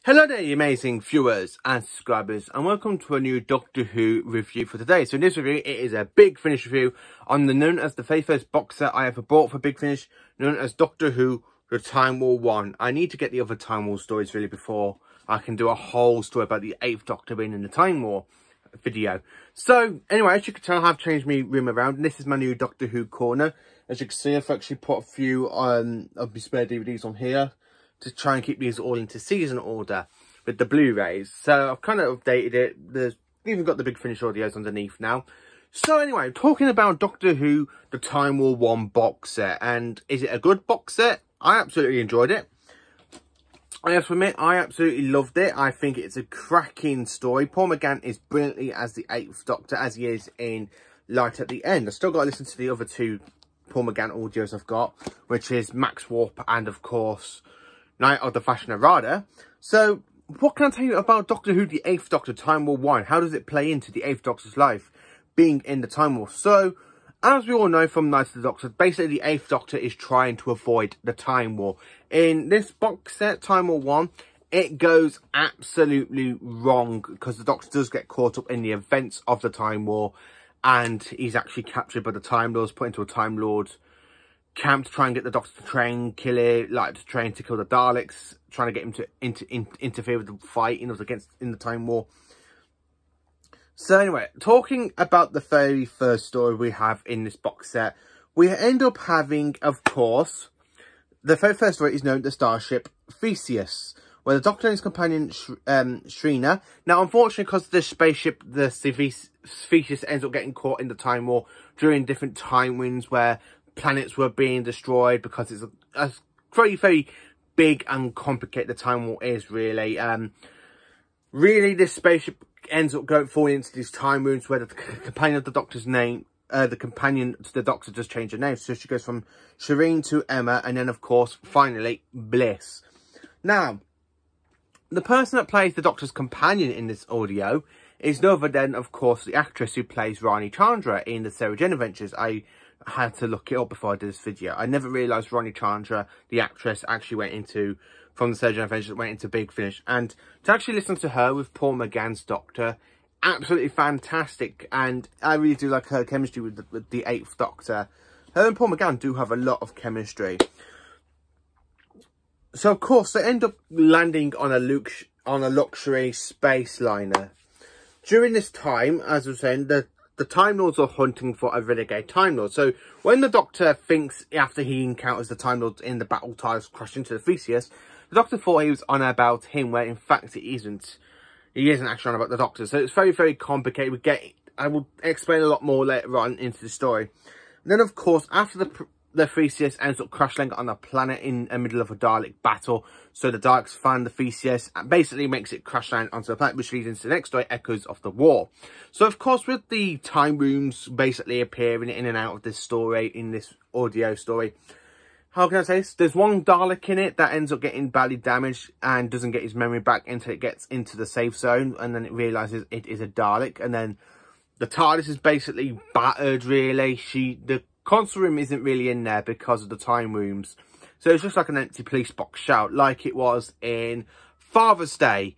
Hello there, you amazing viewers and subscribers, and welcome to a new Doctor Who review for today. So in this review, it is a Big Finish review on the known as the very first box set I ever bought for Big Finish, known as Doctor Who The Time War 1. I need to get the other Time War stories really before I can do a whole story about the 8th Doctor being in the Time War video. So anyway, as you can tell, I have changed my room around, and this is my new Doctor Who corner. As you can see, I've actually put a few of my spare DVDs on here to try and keep these all into season order with the Blu-rays. So I've kind of updated it. There's even got the Big Finish audios underneath now. So anyway, talking about Doctor Who, the Time War 1 box set. And is it a good box set? I absolutely enjoyed it. I have to admit, I absolutely loved it. I think it's a cracking story. Paul McGann is brilliantly as the 8th Doctor, as he is in Light at the End. I've still got to listen to the other two Paul McGann audios I've got, which is Max Warp and, of course, Night of the Fashion Errata. So, what can I tell you about Doctor Who, the 8th Doctor, Time War 1? How does it play into the 8th Doctor's life, being in the Time War? So, as we all know from Night of the Doctor, basically the 8th Doctor is trying to avoid the Time War. In this box set, Time War 1, it goes absolutely wrong, because the Doctor does get caught up in the events of the Time War, and he's actually captured by the Time Lords, put into a Time Lord camp to try and get the Doctor to train, kill it, like to train to kill the Daleks, trying to get him to interfere with the fight, in the Time War. So anyway, talking about the very first story we have in this box set, we end up having, of course, the very first story is known as the Starship Theseus, where the Doctor and his companion Shrina. Now, unfortunately, because the spaceship, the Theseus, ends up getting caught in the Time War during different time winds where planets were being destroyed, because it's a very, very big and complicated the Time War is, really. Really, this spaceship ends up falling into these time wounds where the companion of the Doctor's name, the companion to the Doctor does change her name. So she goes from Shireen to Emma, and then, of course, finally, Bliss. Now, the person that plays the Doctor's companion in this audio is no other than, of course, the actress who plays Rani Chandra in the Sarah Jane Adventures. I had to look it up before I did this video. I never realised Rani Chandra, the actress, actually went into, from the Sarah Jane Adventures, went into Big Finish. And to actually listen to her with Paul McGann's Doctor, absolutely fantastic. And I really do like her chemistry with the 8th Doctor. Her and Paul McGann do have a lot of chemistry. So, of course, they end up landing on a luxury space liner. During this time, as I was saying, the Time Lords are hunting for a renegade Time Lord. So, when the Doctor thinks, after he encounters the Time Lords in the battle tires crash into the Theseus, the Doctor thought he was on about him, where in fact it isn't. He isn't actually on about the Doctor. So, it's very, very complicated. I will explain a lot more later on into the story. And then, of course, after the Theseus ends up crash landing on a planet in the middle of a Dalek battle. So the Daleks find the Theseus and basically makes it crash land onto the planet, which leads into the next story, Echoes of the War. So, of course, with the time rooms basically appearing in and out of this story, in this audio story, how can I say this? There's one Dalek in it that ends up getting badly damaged and doesn't get his memory back until it gets into the safe zone, and then it realises it is a Dalek. And then the TARDIS is basically battered, really. The console room isn't really in there because of the time rooms. So it's just like an empty police box shout, like it was in Father's Day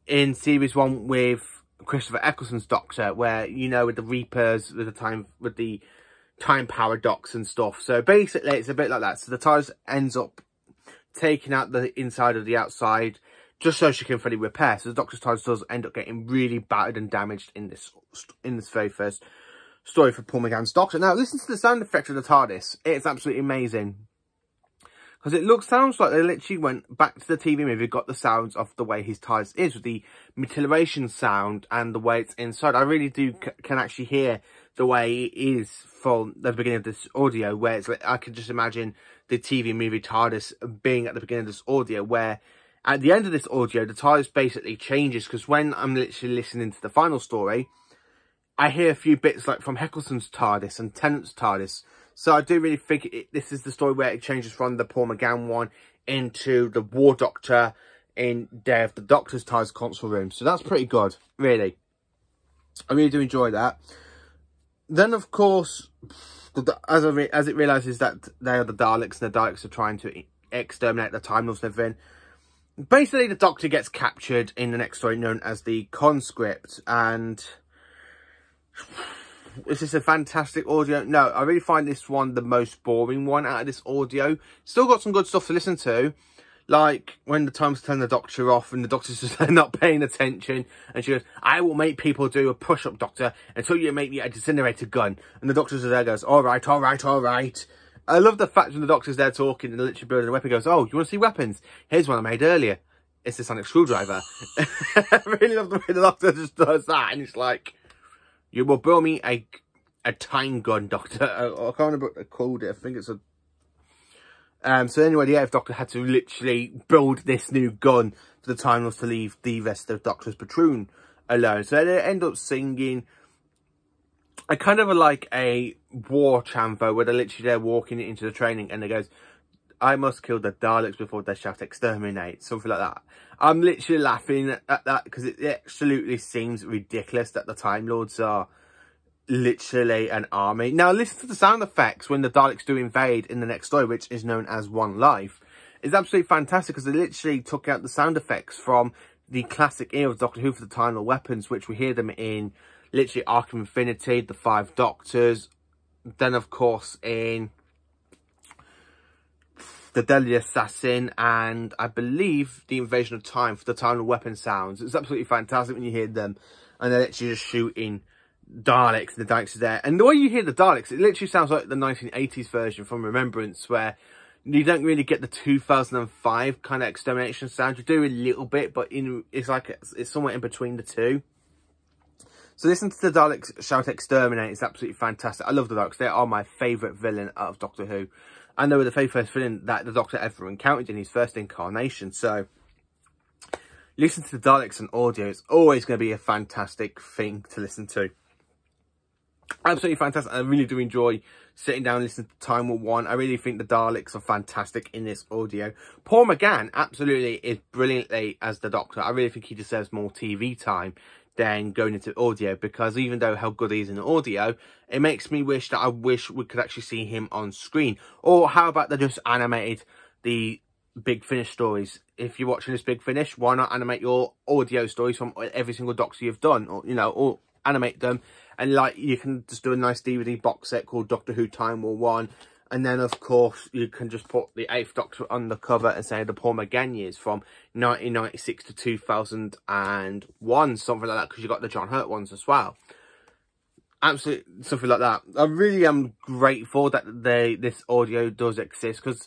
in Series 1 with Christopher Eccleston's Doctor, where, you know, with the Reapers, with the time paradox and stuff. So basically it's a bit like that. So the TARDIS ends up taking out the inside of the outside just so she can fully repair. So the Doctor's TARDIS does end up getting really battered and damaged in this very first story for Paul McGann's Doctor. Now, listen to the sound effect of the TARDIS. It's absolutely amazing. Because it sounds like they literally went back to the TV movie, got the sounds of the way his TARDIS is, with the mutilation sound and the way it's inside. I really can actually hear the way it is from the beginning of this audio, where it's like, I could just imagine the TV movie TARDIS being at the beginning of this audio, where at the end of this audio, the TARDIS basically changes, because when I'm literally listening to the final story, I hear a few bits like from Eccleston's TARDIS and Tennant's TARDIS. So I do really think this is the story where it changes from the Paul McGann one into the War Doctor in Day of the Doctor's TARDIS console room. So that's pretty good, really. I really do enjoy that. Then, of course, as it realises that they are the Daleks, and the Daleks are trying to exterminate the Time Lords and everything, basically the Doctor gets captured in the next story known as the Conscript, and is this a fantastic audio? No, I really find this one the most boring one out of this audio. Still got some good stuff to listen to, like when the time's telling the Doctor off and the Doctor's just not paying attention, and she goes, "I will make people do a push-up, Doctor, until you make me a disintegrator gun." And the Doctor's there goes, "All right, all right, all right." I love the fact when the Doctor's there talking and literally building a weapon, goes, "Oh, you want to see weapons? Here's one I made earlier. It's a sonic screwdriver." I really love the way the Doctor just does that, and it's like, "You will build me a time gun, Doctor." I can't remember what they called it. I think it's a... So anyway, the 8th Doctor had to literally build this new gun for the Time Lords to leave the rest of Doctor's platoon alone. So they end up singing a kind of like a war chanvo where they're literally there walking into the training, and they goes, "I must kill the Daleks before they shout exterminate," something like that. I'm literally laughing at that because it absolutely seems ridiculous that the Time Lords are literally an army. Now listen to the sound effects when the Daleks do invade in the next story, which is known as One Life. It's absolutely fantastic because they literally took out the sound effects from the classic era of Doctor Who for the Time Lord weapons, which we hear them in literally Arc of Infinity, the 5 Doctors, then of course in the Deadly Assassin, and I believe the Invasion of Time for the Time Lord weapon sounds. It's absolutely fantastic when you hear them and they're literally just shooting Daleks, and the Daleks are there, and the way you hear the Daleks, it literally sounds like the 1980s version from Remembrance, where you don't really get the 2005 kind of extermination sound. You do a little bit, but it's like it's somewhere in between the two. So listen to the Daleks shout exterminate. It's absolutely fantastic. I love the Daleks. They are my favourite villain out of Doctor Who, and they were the very first villain that the Doctor ever encountered in his first incarnation. So listen to the Daleks on audio. It's always going to be a fantastic thing to listen to. Absolutely fantastic. I really do enjoy sitting down and listening to Time War 1. I really think the Daleks are fantastic in this audio. Paul McGann absolutely is brilliantly as the Doctor. I really think he deserves more TV time than going into audio, because even though how good he is in audio, it makes me wish that I wish we could actually see him on screen. Or how about they just animated the Big Finish stories? If you're watching this Big Finish, why not animate your audio stories from every single Doctor you've done, or, you know, or animate them, and like you can just do a nice DVD box set called Doctor Who Time War 1, and then of course you can just put the 8th Doctor on the cover and say the Paul McGann years from 1996 to 2001, something like that, because you got the John Hurt ones as well. Absolutely, something like that. I really am grateful that this audio does exist, because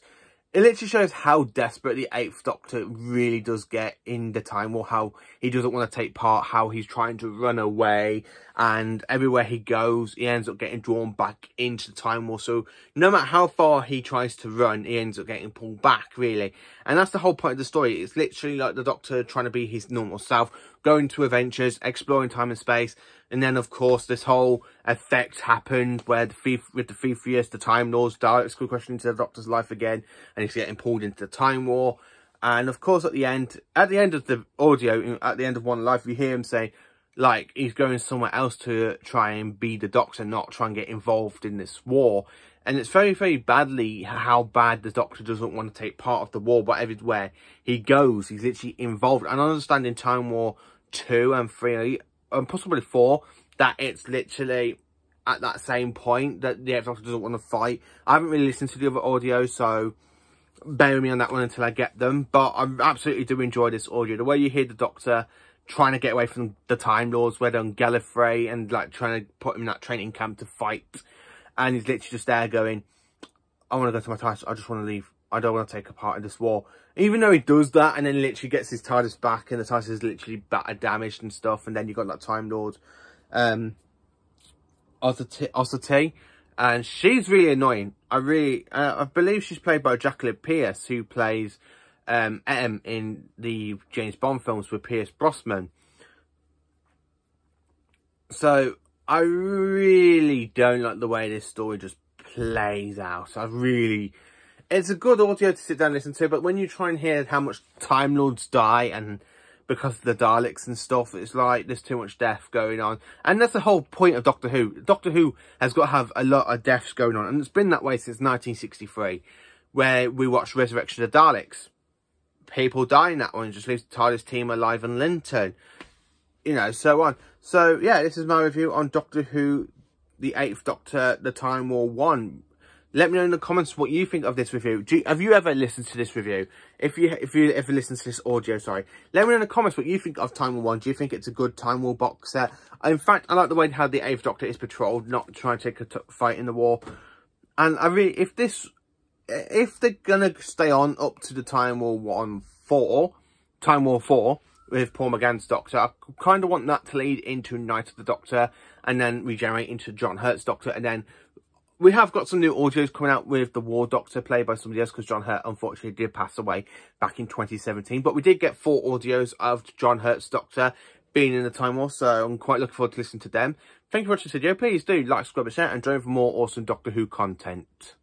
it literally shows how desperate the 8th Doctor really does get in the Time War, how he doesn't want to take part, how he's trying to run away, and everywhere he goes, he ends up getting drawn back into the Time War. So no matter how far he tries to run, he ends up getting pulled back, really. And that's the whole point of the story. It's literally like the Doctor trying to be his normal self, going to adventures, exploring time and space. And then, of course, this whole effect happened where with the Theseus, the Time Lords, Daleks could question into the Doctor's life again, and he's getting pulled into the Time War. And of course, at the end of the audio, at the end of One Life, you hear him say, like, he's going somewhere else to try and be the Doctor, not try and get involved in this war. And it's very, very badly how bad the Doctor doesn't want to take part of the war, but everywhere he goes, he's literally involved. And I understand in Time War 2 and 3, and possibly 4, that it's literally at that same point that the 8th Doctor doesn't want to fight. I haven't really listened to the other audio, so bear with me on that one until I get them. But I absolutely do enjoy this audio. The way you hear the Doctor trying to get away from the Time Lords, where they're on Gallifrey, and like trying to put him in that training camp to fight. And he's literally just there going, "I want to go to my TARDIS, I just want to leave. I don't want to take a part in this war." Even though he does that, and then literally gets his TARDIS back, and the TARDIS is literally battered, damaged and stuff, and then you got that Time Lord, Ossity, and she's really annoying. I believe she's played by Jacqueline Pierce, who plays Em in the James Bond films with Pierce Brosnan. So I really don't like the way this story just plays out. It's a good audio to sit down and listen to, but when you try and hear how much Time Lords die, and because of the Daleks and stuff, it's like there's too much death going on. And that's the whole point of Doctor Who. Doctor Who has got to have a lot of deaths going on, and it's been that way since 1963, where we watched Resurrection of the Daleks. people die in that one. It just leaves the TARDIS team alive and Linton. You know, so on. So, yeah, this is my review on Doctor Who, the 8th Doctor, The Time War 1. Let me know in the comments what you think of this review. Have you ever listened to this review? If you ever listened to this audio, sorry. Let me know in the comments what you think of Time War 1. Do you think it's a good Time War box set? In fact, I like the way how the 8th Doctor is patrolled, not trying to take a fight in the war. And I really, if they're going to stay on up to the Time War 4, with Paul McGann's Doctor, I kind of want that to lead into Night of the Doctor, and then regenerate into John Hurt's Doctor, and then we have got some new audios coming out with the War Doctor played by somebody else, because John Hurt unfortunately did pass away back in 2017. But we did get 4 audios of John Hurt's Doctor being in the Time War, so I'm quite looking forward to listening to them. Thank you for watching this video. Please do like, subscribe, and share, and join for more awesome Doctor Who content.